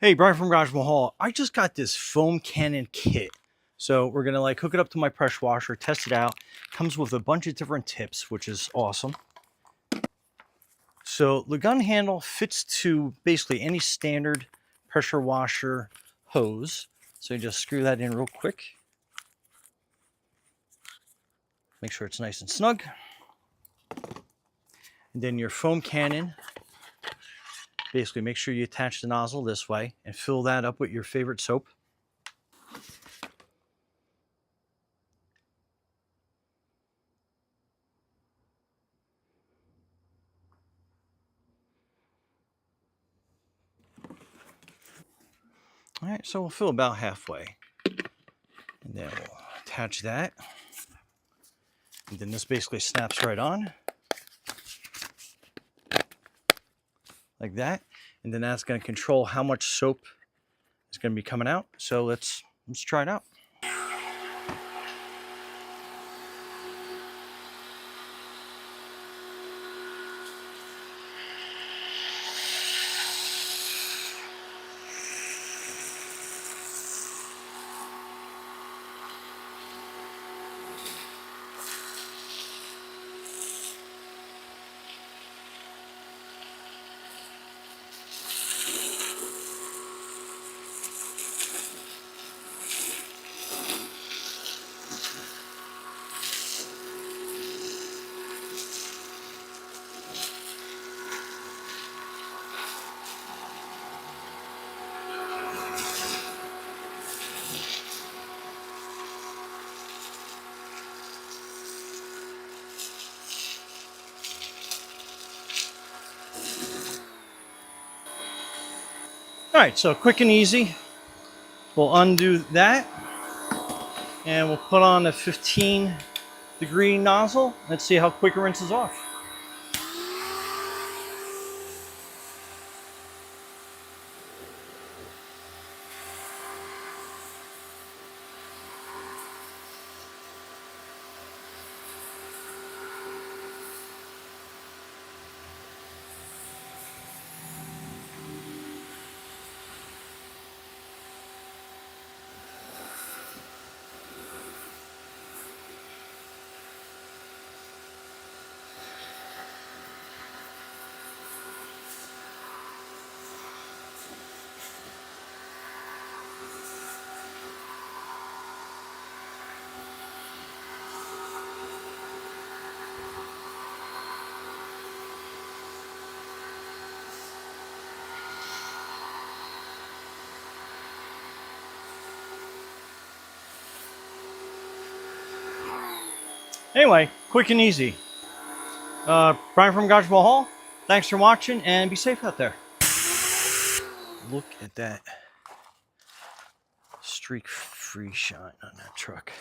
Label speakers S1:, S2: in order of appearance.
S1: Hey, Brian from Garage Mahal. I just got this foam cannon kit. So we're gonna like hook it up to my pressure washer, test it out. Comes with a bunch of different tips, which is awesome. So the gun handle fits to basically any standard pressure washer hose. So you just screw that in real quick. Make sure it's nice and snug. And then your foam cannon, basically make sure you attach the nozzle this way and fill that up with your favorite soap. All right, so we'll fill about halfway. And then we'll attach that. And then this basically snaps right on. Like that. And then that's going to control how much soap is going to be coming out. So let's try it out. All right, so quick and easy. We'll undo that and we'll put on a 15-degree nozzle. Let's see how quick it rinses off. Anyway, quick and easy. Brian from Garage Mahal. Thanks for watching and be safe out there. Look at that streak-free shine on that truck.